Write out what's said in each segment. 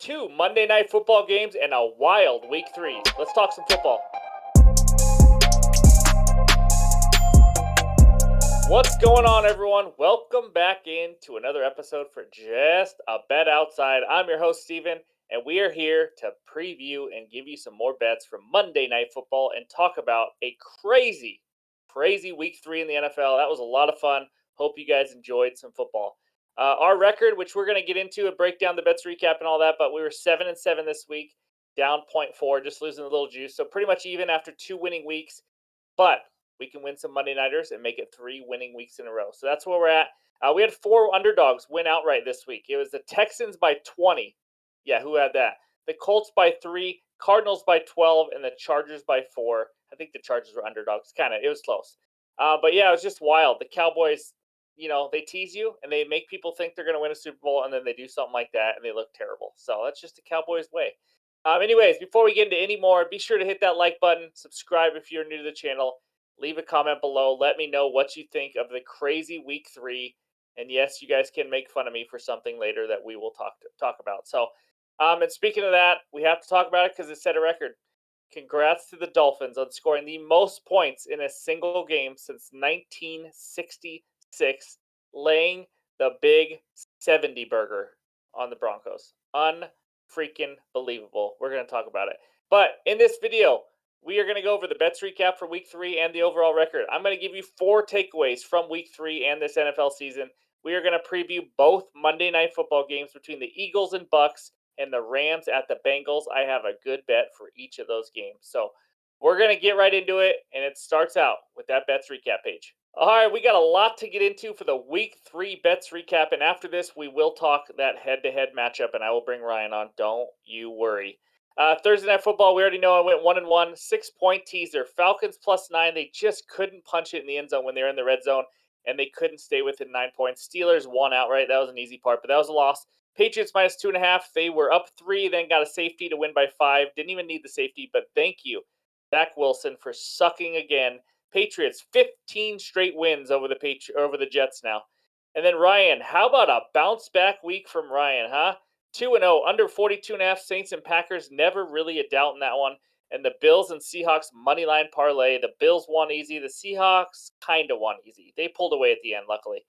Two Monday Night Football games and a wild Week 3. Let's talk some football. What's going on, everyone? Welcome back into another episode for Just a Bet Outside. I'm your host, Steven, and we are here to preview and give you some more bets from Monday Night Football and talk about a crazy Week 3 in the NFL. That was a lot of fun. Hope you guys enjoyed some football. Our record, which we're going to get into and break down the bets recap and all that, but we were 7-7 this week, down 0.4, just losing a little juice. So pretty much even after 2 winning weeks. But we can win some Monday Nighters and make it 3 winning weeks in a row. So that's where we're at. We had 4 underdogs win outright this week. It was the Texans by 20. Yeah, who had that? The Colts by 3, Cardinals by 12, and the Chargers by 4. I think the Chargers were underdogs. It was close. But yeah, it was just wild. The Cowboys, they tease you and they make people think they're going to win a Super Bowl, and then they do something like that and they look terrible. So that's just the Cowboys' way. Anyways, before we get into any more, be sure to hit that like button, subscribe if you're new to the channel, leave a comment below. Let me know what you think of the crazy Week 3. And yes, you guys can make fun of me for something later that we will talk about. So, and speaking of that, we have to talk about it because it set a record. Congrats to the Dolphins on scoring the most points in a single game since 1966, laying the big 70 burger on the Broncos. Unfreaking believable. We're going to talk about it. But in this video, we are going to go over the bets recap for Week 3 and the overall record. I'm going to give you 4 takeaways from Week 3 and this NFL season. We are going to preview both Monday Night Football games between the Eagles and Bucs and the Rams at the Bengals. I have a good bet for each of those games. So we're going to get right into it, and it starts out with that bets recap page. All right, we got a lot to get into for the Week 3 bets recap, and after this, we will talk that head-to-head matchup, and I will bring Ryan on. Don't you worry. Thursday Night Football, we already know I went 1-1, 6-point teaser. Falcons +9. They just couldn't punch it in the end zone when they were in the red zone, and they couldn't stay within 9 points. Steelers won outright. That was an easy part, but that was a loss. Patriots -2.5. They were up 3, then got a safety to win by 5. Didn't even need the safety, but thank you, Zach Wilson, for sucking again. Patriots 15 straight wins over the Jets now. And then Ryan, how about a bounce back week from Ryan, huh? 2-0, under 42.5. Saints and Packers, never really a doubt in that one. And the Bills and Seahawks moneyline parlay. The Bills won easy. The Seahawks kind of won easy. They pulled away at the end, luckily.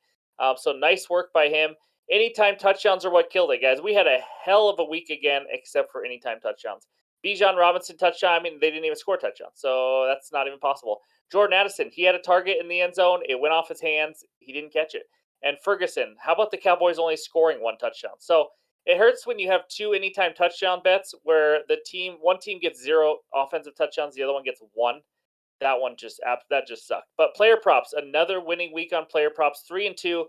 So nice work by him. Anytime touchdowns are what killed it, guys. We had a hell of a week again, except for anytime touchdowns. Bijan Robinson touchdown. I mean, they didn't even score touchdowns, so that's not even possible. Jordan Addison, he had a target in the end zone. It went off his hands. He didn't catch it. And Ferguson, how about the Cowboys only scoring 1 touchdown? So it hurts when you have 2 anytime touchdown bets where one team gets 0 offensive touchdowns, the other one gets 1. That just sucked. But player props, another winning week on player props, 3-2.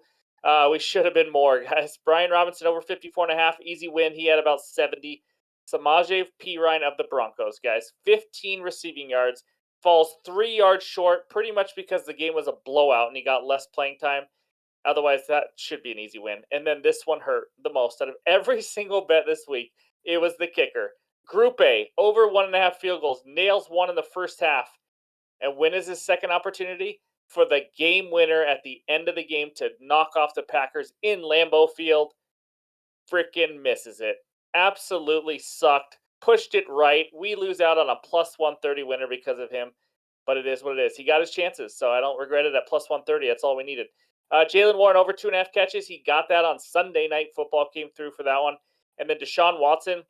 We should have been more, guys. Brian Robinson over 54.5, easy win. He had about 70. Samaje Perine of the Broncos, guys, 15 receiving yards, falls 3 yards short, pretty much because the game was a blowout and he got less playing time. Otherwise, that should be an easy win. And then this one hurt the most out of every single bet this week. It was the kicker. Group A, over 1.5 field goals, nails 1 in the first half. And when is his second opportunity? For the game winner at the end of the game to knock off the Packers in Lambeau Field. Freaking misses it. Absolutely sucked. Pushed it right. We lose out on a +130 winner because of him. But it is what it is. He got his chances, so I don't regret it at +130. That's all we needed. Jalen Warren over 2.5 catches. He got that on Sunday Night Football. Came through for that one. And then Deshaun Watson.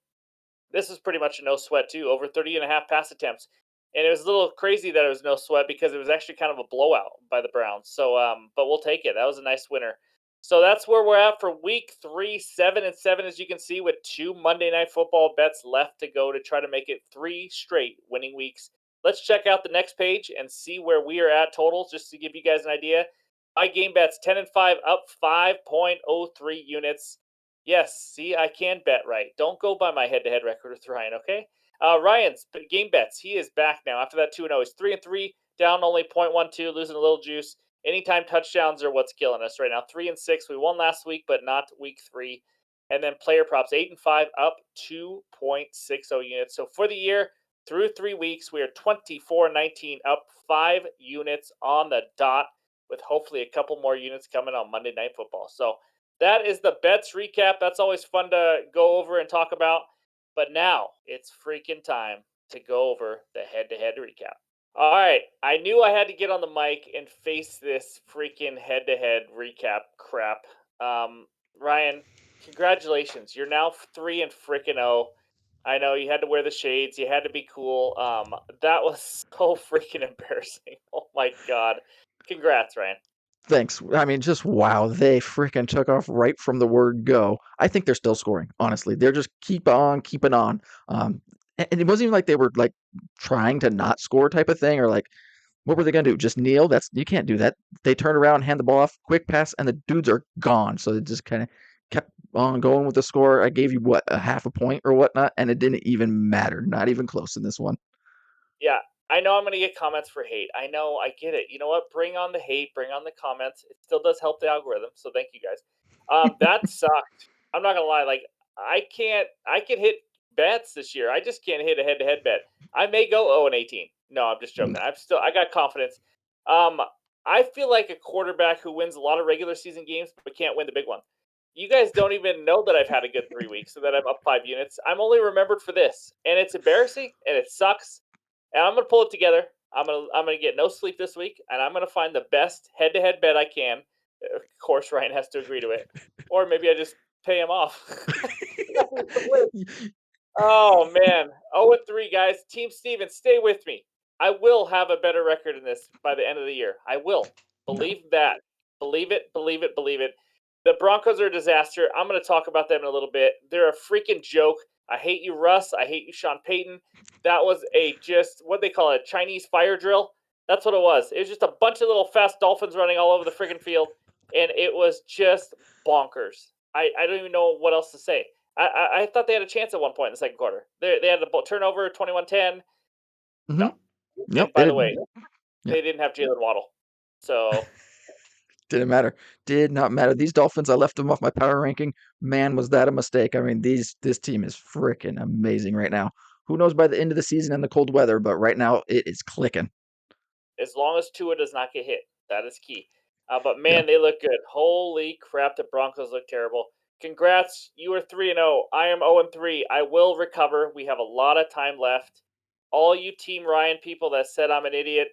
This is pretty much a no sweat, too. Over 30.5 pass attempts. And it was a little crazy that it was no sweat because it was actually kind of a blowout by the Browns. So, but we'll take it. That was a nice winner. So that's where we're at for Week 3, 7-7, as you can see, with 2 Monday Night Football bets left to go to try to make it 3 straight winning weeks. Let's check out the next page and see where we are at totals, just to give you guys an idea. My game bets 10-5, up 5.03 units. Yes, see, I can bet right. Don't go by my head-to-head record with Ryan, okay? Ryan's game bets. He is back now. After that 2-0, he's 3-3, down only 0.12, losing a little juice. Anytime touchdowns are what's killing us right now. 3-6. We won last week, but not Week 3. And then player props 8-5, up 2.60 units. So for the year, through 3 weeks, we are 24-19, up 5 units on the dot, with hopefully a couple more units coming on Monday Night Football. So That is the bets recap. That's always fun to go over and talk about. But now it's freaking time to go over the head-to-head recap. All right, I knew I had to get on the mic and face this freaking head-to-head recap crap. Um, Ryan, congratulations! You're now 3-0. I know you had to wear the shades. You had to be cool. That was so freaking embarrassing. Oh my god! Congrats, Ryan. Thanks. I mean, just wow. They freaking took off right from the word go. I think they're still scoring, honestly. They're just keep on keeping on. And it wasn't even like they were like trying to not score type of thing or like what were they gonna do? Just kneel? That's you can't do that. They turn around, hand the ball off, quick pass, and the dudes are gone. So it just kind of kept on going with the score. I gave you what a half a point or whatnot, and it didn't even matter. Not even close in this one. Yeah, I know I'm gonna get comments for hate. I know, I get it. You know what? Bring on the hate, bring on the comments. It still does help the algorithm, so thank you guys. That sucked. I'm not gonna lie. Like, I can hit bets this year. I just can't hit a head-to-head bet. I may go 0-18. No, I'm just joking. I got confidence. Um, I feel like a quarterback who wins a lot of regular season games but can't win the big one. You guys don't even know that I've had a good 3 weeks, so that I'm up 5 units. I'm only remembered for this, and it's embarrassing and it sucks, and I'm gonna pull it together. I'm gonna get no sleep this week, and I'm gonna find the best head-to-head bet I can. Of course, Ryan has to agree to it, or maybe I just pay him off. Oh man, 0-3, guys. Team Steven, stay with me. I will have a better record in this by the end of the year. I will. No. Believe that. Believe it. Believe it. Believe it. The Broncos are a disaster. I'm going to talk about them in a little bit. They're a freaking joke. I hate you, Russ. I hate you, Sean Payton. That was a just what they call it, a Chinese fire drill. That's what it was. It was just a bunch of little fast dolphins running all over the freaking field, and it was just bonkers. I don't even know what else to say. I thought they had a chance at one point in the second quarter. They had a turnover, 21-10. No. Mm-hmm. And Yep. They by the way, didn't. Yeah. they didn't have Jalen Waddle. So Didn't matter. Did not matter. These Dolphins, I left them off my power ranking. Man, was that a mistake. I mean, this team is freaking amazing right now. Who knows by the end of the season and the cold weather, but right now it is clicking. as long as Tua does not get hit, that is key. But Yeah. man, they look good. Holy crap, the Broncos look terrible. Congrats, you are 3-0. I am 0-3. I will recover. We have a lot of time left. All you Team Ryan people that said I'm an idiot,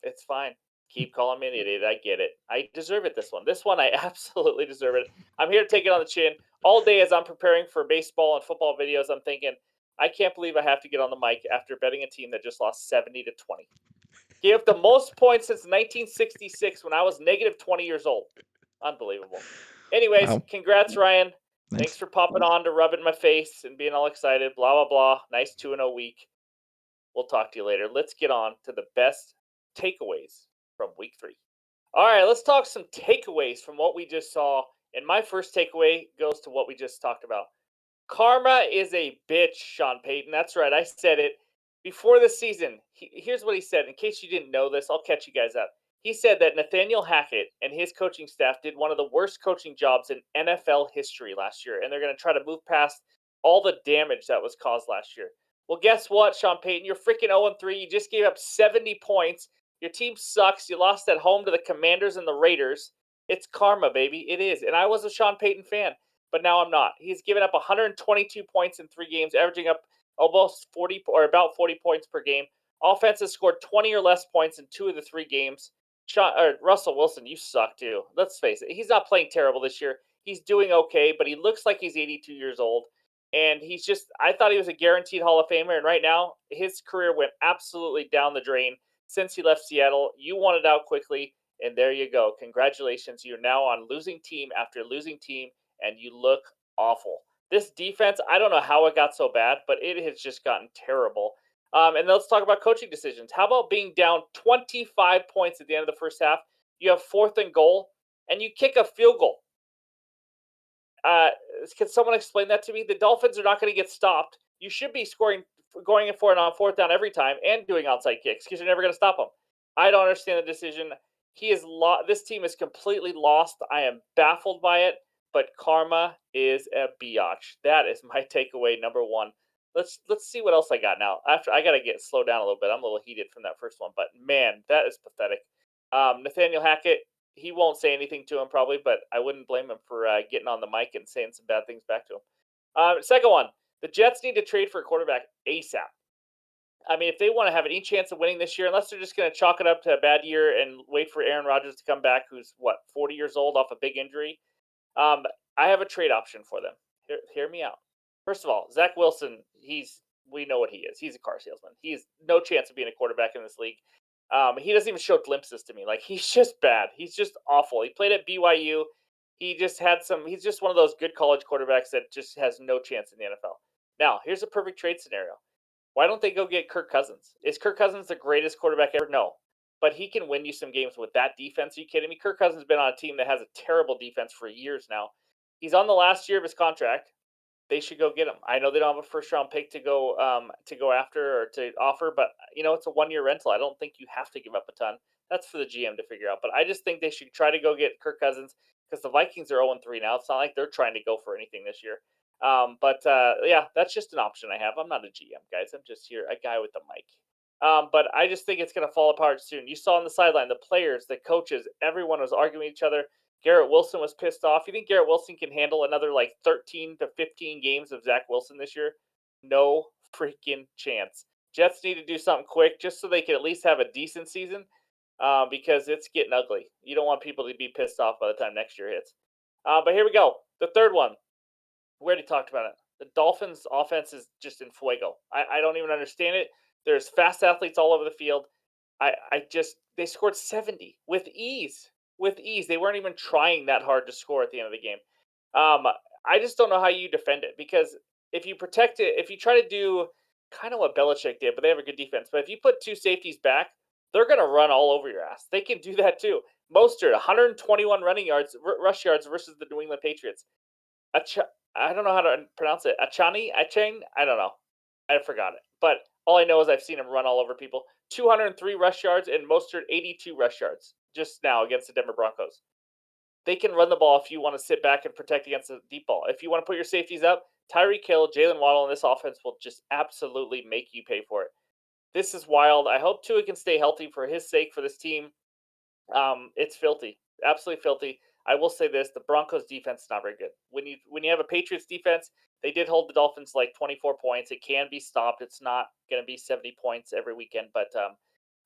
it's fine. Keep calling me an idiot. I get it. I deserve it this one. This one, I absolutely deserve it. I'm here to take it on the chin. All day as I'm preparing for baseball and football videos, I'm thinking, I can't believe I have to get on the mic after betting a team that just lost 70-20. Gave up the most points since 1966 when I was negative 20 years old. Unbelievable. Anyways, Wow. congrats, Ryan. Thanks Thanks. for popping on to rub it in my face and being all excited. Blah, blah, blah. Nice 2-0 week. We'll talk to you later. Let's get on to the best takeaways from week 3. All right, let's talk some takeaways from what we just saw. And my first takeaway goes to what we just talked about. Karma is a bitch, Sean Payton. That's right. I said it before the season. Here's what he said. In case you didn't know this, I'll catch you guys up. He said that Nathaniel Hackett and his coaching staff did one of the worst coaching jobs in NFL history last year, and they're going to try to move past all the damage that was caused last year. Well, guess what, Sean Payton? You're freaking 0-3. You just gave up 70 points. Your team sucks. You lost at home to the Commanders and the Raiders. It's karma, baby. It is. And I was a Sean Payton fan, but now I'm not. He's given up 122 points in 3 games, averaging up almost 40 or about 40 points per game. Offense has scored 20 or less points in 2 of the 3 games. Russell Wilson, you suck too. Let's face it. He's not playing terrible this year. He's doing okay, but he looks like he's 82 years old. And he's just, I thought he was a guaranteed Hall of Famer. And right now, his career went absolutely down the drain since he left Seattle. You wanted out quickly. And there you go. Congratulations. You're now on losing team after losing team, and you look awful. This defense, I don't know how it got so bad, but it has just gotten terrible. And let's talk about coaching decisions. How about being down 25 points at the end of the first half? You have 4th and goal, and you kick a field goal. Uh, can someone explain that to me? The Dolphins are not going to get stopped. You should be scoring, going for it on 4th down every time, and doing onside kicks because you're never going to stop them. I don't understand the decision. He is This team is completely lost. I am baffled by it. But karma is a biatch. That is my takeaway number one. Let's see what else I got now. After I gotta get slow down a little bit. I'm a little heated from that first one, but man, that is pathetic. Nathaniel Hackett, He won't say anything to him probably, but I wouldn't blame him for getting on the mic and saying some bad things back to him. Second one, the Jets need to trade for a quarterback ASAP. I mean, if they want to have any chance of winning this year, unless they're just going to chalk it up to a bad year and wait for Aaron Rodgers to come back, who's what 40 years old off a big injury, um, I have a trade option for them. Hear me out. First of all, Zach Wilson, we know what he is. He's a car salesman. He's no chance of being a quarterback in this league. He doesn't even show glimpses to me. Like he's just bad. He's just awful. He played at BYU. He just had some. He's just one of those good college quarterbacks that just has no chance in the NFL. Now, here's a perfect trade scenario. Why don't they go get Kirk Cousins? Is Kirk Cousins the greatest quarterback ever? No. But he can win you some games with that defense. Are you kidding me? Kirk Cousins has been on a team that has a terrible defense for years now. He's on the last year of his contract. They should go get him. I know they don't have a first round pick to go after or to offer, but it's a 1 year rental. I don't think you have to give up a ton. That's for the GM to figure out. But I just think they should try to go get Kirk Cousins because the Vikings are 0-3 now. It's not like they're trying to go for anything this year. Yeah, that's just an option I have. I'm not a GM, guys. I'm just here, a guy with the mic. But I just think it's going to fall apart soon. You saw on the sideline, the players, the coaches, everyone was arguing with each other. Garrett Wilson was pissed off. You think Garrett Wilson can handle another like 13 to 15 games of Zach Wilson this year? No freaking chance. Jets need to do something quick just so they can at least have a decent season because it's getting ugly. You don't want people to be pissed off by the time next year hits. But here we go. The third one. We already talked about it. The Dolphins' offense is just in fuego. I don't even understand it. There's fast athletes all over the field. They scored 70 with ease. With ease. They weren't even trying that hard to score at the end of the game. I just don't know how you defend it because if you protect it, if you try to do kind of what Belichick did, but they have a good defense. But if you put two safeties back, they're going to run all over your ass. They can do that too. Mostert, 121 rush yards versus the New England Patriots. I don't know how to pronounce it. Achane? I don't know. I forgot it. But all I know is I've seen him run all over people. 203 rush yards and Mostert 82 rush yards just now against the Denver Broncos. They can run the ball if you want to sit back and protect against the deep ball. If you want to put your safeties up, Tyreek Hill, Jalen Waddle, and this offense will just absolutely make you pay for it. This is wild. I hope Tua can stay healthy for his sake, for this team. It's filthy, absolutely filthy. I will say this: the Broncos' defense is not very good. When you have a Patriots defense, they did hold the Dolphins like 24 points. It can be stopped. It's not going to be 70 points every weekend, but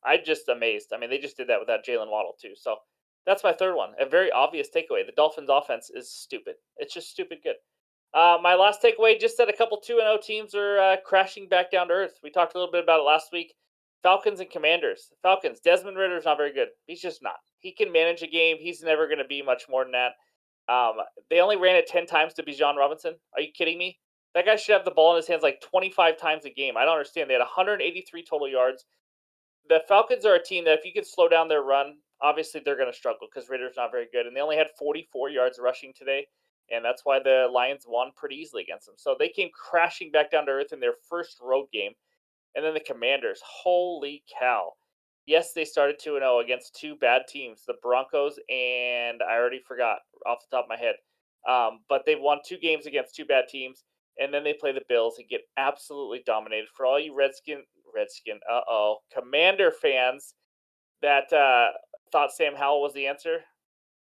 I'm just amazed. I mean, they just did that without Jalen Waddle too. So that's my third one. A very obvious takeaway: the Dolphins' offense is stupid. It's just stupid good. My last takeaway: just that a couple 2-0 teams are crashing back down to earth. We talked a little bit about it last week. Falcons and Commanders. Falcons. Desmond Ritter's not very good. He's just not. He can manage a game. He's never going to be much more than that. They only ran it 10 times to Bijan Robinson. Are you kidding me? That guy should have the ball in his hands like 25 times a game. I don't understand. They had 183 total yards. The Falcons are a team that if you could slow down their run, obviously they're going to struggle because Ritter's not very good. And they only had 44 yards rushing today. And that's why the Lions won pretty easily against them. So they came crashing back down to earth in their first road game. And then the Commanders, holy cow. Yes, they started 2-0 against two bad teams, the Broncos and I already forgot off the top of my head. But they've won two games against two bad teams, and then they play the Bills and get absolutely dominated. For all you Commander fans that thought Sam Howell was the answer,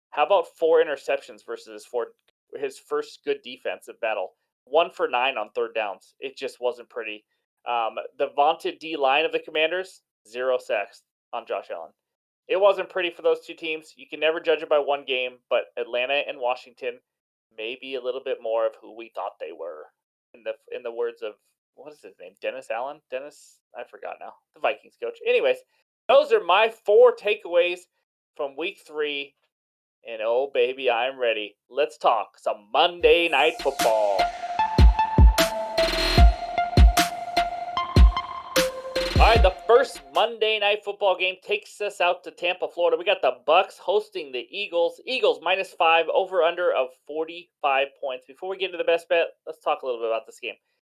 how about 4 interceptions versus his first good defensive battle? 1 for 9 on third downs. It just wasn't pretty. The vaunted D line of the Commanders, 0 sacks on Josh Allen. It wasn't pretty for those two teams. You can never judge it by one game, but Atlanta and Washington, maybe a little bit more of who we thought they were. In the words of what is his name? Dennis Allen? I forgot now. The Vikings coach. Anyways, those are my 4 takeaways from week 3. And oh baby, I'm ready. Let's talk some Monday Night Football. All right, the first Monday Night Football game takes us out to Tampa, Florida. We got the Bucs hosting the Eagles. Eagles -5, over/under of 45 points. Before we get into the best bet, let's talk a little bit about this game.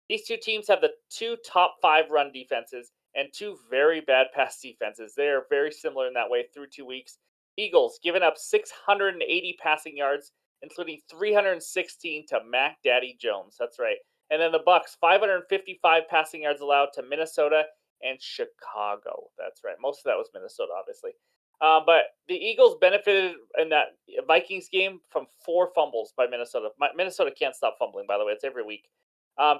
These two teams have the 2 top 5 run defenses and 2 very bad pass defenses. They are very similar in that way through 2 weeks. Eagles giving up 680 passing yards, including 316 to Mac Daddy Jones. That's right. And then the Bucs, 555 passing yards allowed to Minnesota and Chicago. That's right. Most of that was Minnesota, obviously. But the Eagles benefited in that Vikings game from 4 fumbles by Minnesota. Minnesota can't stop fumbling, by the way. It's every week.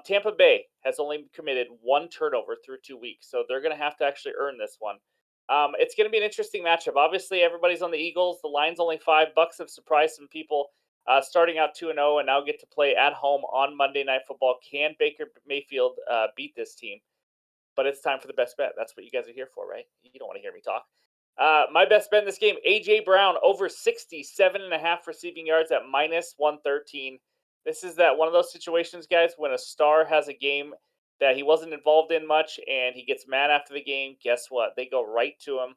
Tampa Bay has only committed 1 turnover through 2 weeks, so they're going to have to actually earn this one. It's going to be an interesting matchup. Obviously, everybody's on the Eagles. The line's only 5. Bucs have surprised some people, starting out 2-0, and now get to play at home on Monday Night Football. Can Baker Mayfield beat this team? But it's time for the best bet. That's what you guys are here for, right? You don't want to hear me talk. My best bet in this game, A.J. Brown, over 67.5 receiving yards at minus 113. This is that one of those situations, guys, when a star has a game that he wasn't involved in much and he gets mad after the game. Guess what? They go right to him.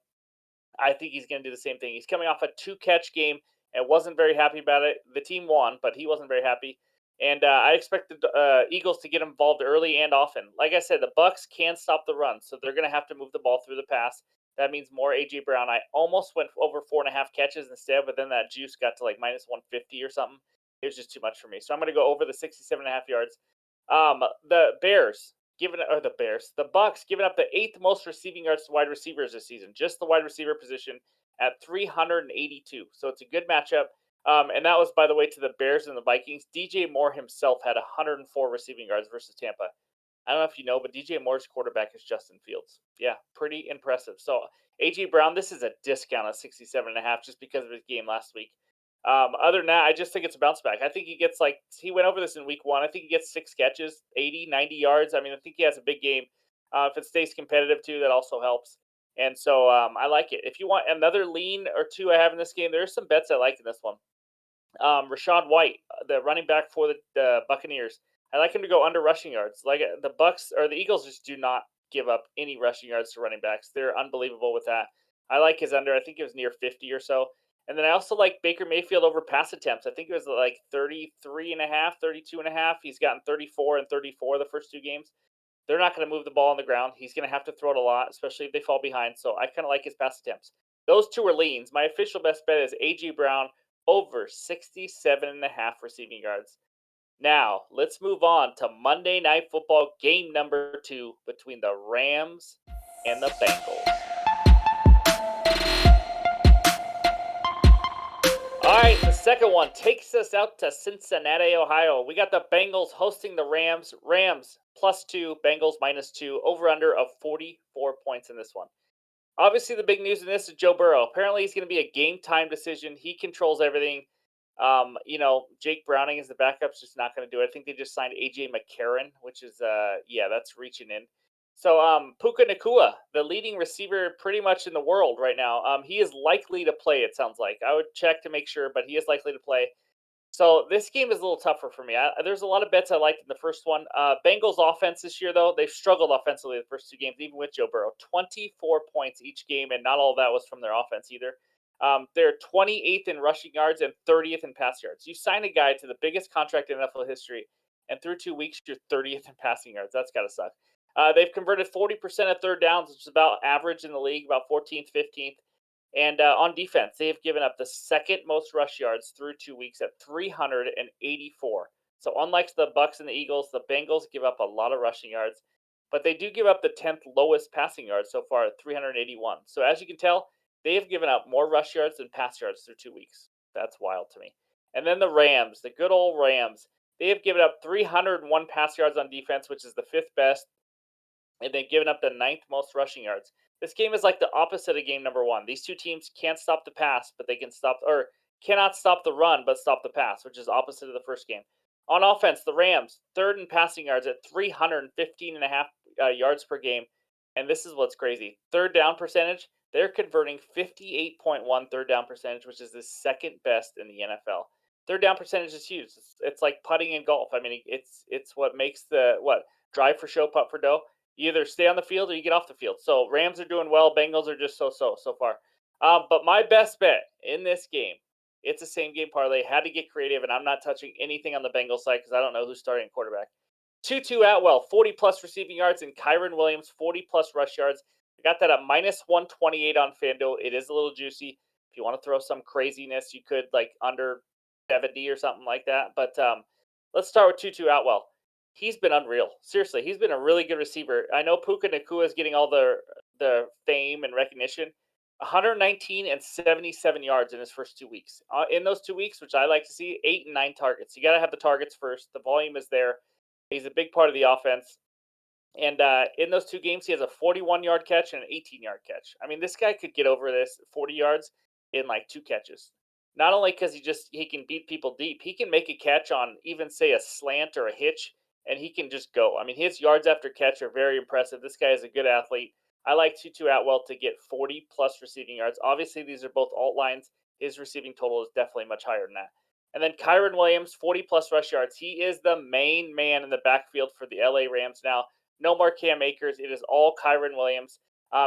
I think he's going to do the same thing. He's coming off a 2-catch game and wasn't very happy about it. The team won, but he wasn't very happy. And I expect the Eagles to get involved early and often. Like I said, the Bucs can't stop the run, so they're going to have to move the ball through the pass. That means more A.J. Brown. I almost went over 4.5 catches instead, but then that juice got to like minus 150 or something. It was just too much for me. So I'm going to go over the 67.5 yards. The Bears the Bucs giving up the 8th most receiving yards to wide receivers this season, just the wide receiver position at 382. So it's a good matchup. And that was, by the way, to the Bears and the Vikings. DJ Moore himself had 104 receiving yards versus Tampa. I don't know if you know, but DJ Moore's quarterback is Justin Fields. Yeah, pretty impressive. So AJ Brown, this is a discount of 67.5 just because of his game last week. Other than that, I just think it's a bounce back. I think he gets he went over this in week 1. I think he gets 6 catches, 80, 90 yards. I mean, I think he has a big game. If it stays competitive too, that also helps. And so I like it. If you want another lean or two I have in this game, there's some bets I like in this one. Rashad White, the running back for the Buccaneers. I like him to go under rushing yards. Like the Bucs or the Eagles just do not give up any rushing yards to running backs. They're unbelievable with that. I like his under. I think it was near 50 or so. And then I also like Baker Mayfield over pass attempts. I think it was like 33 and a half, 32 and a half. He's gotten 34 and 34 the first 2 games. They're not going to move the ball on the ground. He's going to have to throw it a lot, especially if they fall behind. So I kind of like his pass attempts. Those 2 are leans. My official best bet is A.J. Brown over 67.5 receiving yards. Now, let's move on to Monday Night Football game number 2 between the Rams and the Bengals. All right, the second one takes us out to Cincinnati, Ohio. We got the Bengals hosting the Rams. Rams +2, Bengals -2. Over/under of 44 points in this one. Obviously, the big news in this is Joe Burrow. Apparently, he's going to be a game time decision. He controls everything. Jake Browning is the backup's just not going to do it. I think they just signed AJ McCarron, which is that's reaching in. So Puka Nacua, the leading receiver pretty much in the world right now. He is likely to play, it sounds like. I would check to make sure, but he is likely to play. So this game is a little tougher for me. There's a lot of bets I liked in the first one. Bengals offense this year, though, they've struggled offensively the first 2 games, even with Joe Burrow. 24 points each game, and not all of that was from their offense either. They're 28th in rushing yards and 30th in pass yards. You sign a guy to the biggest contract in NFL history, and through 2 weeks, you're 30th in passing yards. That's got to suck. They've converted 40% of third downs, which is about average in the league, about 14th, 15th. And on defense, they have given up the second most rush yards through 2 weeks at 384. So unlike the Bucs and the Eagles, the Bengals give up a lot of rushing yards, but they do give up the 10th lowest passing yards so far at 381. So as you can tell, they have given up more rush yards than pass yards through 2 weeks. That's wild to me. And then the Rams, the good old Rams, they have given up 301 pass yards on defense, which is the 5th best, and they've given up the 9th most rushing yards. This game is like the opposite of game number 1. These 2 teams can't stop the pass, but they cannot stop the run, but stop the pass, which is opposite of the first game. On offense, the Rams, 3rd in passing yards at 315.5 yards per game. And this is what's crazy. Third down percentage, they're converting 58.1 third down percentage, which is the 2nd best in the NFL. Third down percentage is huge. It's like putting in golf. I mean, it's what makes drive for show, putt for dough. You either stay on the field or you get off the field. So Rams are doing well. Bengals are just so far. But my best bet in this game, it's a same game parlay. Had to get creative, and I'm not touching anything on the Bengals side because I don't know who's starting quarterback. Tutu Atwell, 40 plus receiving yards, and Kyron Williams, 40 plus rush yards. I got that at minus 128 on FanDuel. It is a little juicy. If you want to throw some craziness, you could like under 70 or something like that. But let's start with Tutu Atwell. He's been unreal. Seriously, he's been a really good receiver. I know Puka Nacua is getting all the fame and recognition. 119 and 77 yards in his first 2 weeks. In those 2 weeks, which I like to see, 8 and 9 targets. You got to have the targets first. The volume is there. He's a big part of the offense. And in those 2 games, he has a 41-yard catch and an 18-yard catch. I mean, this guy could get over this 40 yards in like 2 catches. Not only because he can beat people deep, he can make a catch on even say a slant or a hitch, and he can just go. I mean, his yards after catch are very impressive. This guy is a good athlete. I like Tutu Atwell to get 40 plus receiving yards. Obviously, these are both alt lines. His receiving total is definitely much higher than that. And then Kyron Williams, 40 plus rush yards. He is the main man in the backfield for the LA Rams now. No more Cam Akers. It is all Kyron Williams.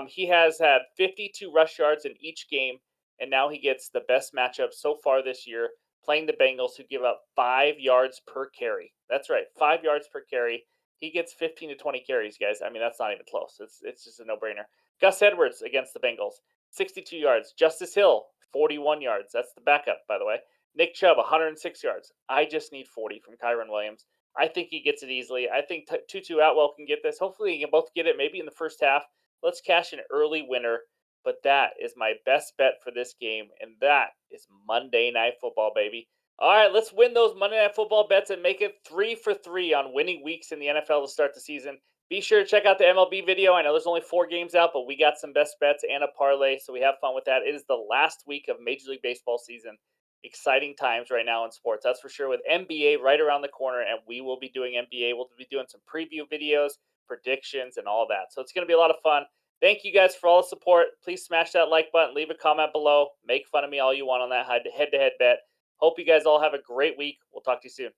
He has had 52 rush yards in each game, and now he gets the best matchup so far this year, playing the Bengals, who give up 5 yards per carry. That's right, 5 yards per carry. He gets 15 to 20 carries, guys. I mean, that's not even close. It's just a no-brainer. Gus Edwards against the Bengals, 62 yards. Justice Hill, 41 yards. That's the backup, by the way. Nick Chubb, 106 yards. I just need 40 from Kyron Williams. I think he gets it easily. I think Tutu Atwell can get this. Hopefully, you can both get it maybe in the first half. Let's cash an early winner. But that is my best bet for this game, and that is Monday Night Football, baby. All right, let's win those Monday Night Football bets and make it 3 for 3 on winning weeks in the NFL to start the season. Be sure to check out the MLB video. I know there's only 4 games out, but we got some best bets and a parlay, so we have fun with that. It is the last week of Major League Baseball season. Exciting times right now in sports, that's for sure, with NBA right around the corner, and we will be doing NBA. We'll be doing some preview videos, predictions, and all that. So it's going to be a lot of fun. Thank you guys for all the support. Please smash that like button, leave a comment below, make fun of me all you want on that head-to-head bet. Hope you guys all have a great week. We'll talk to you soon.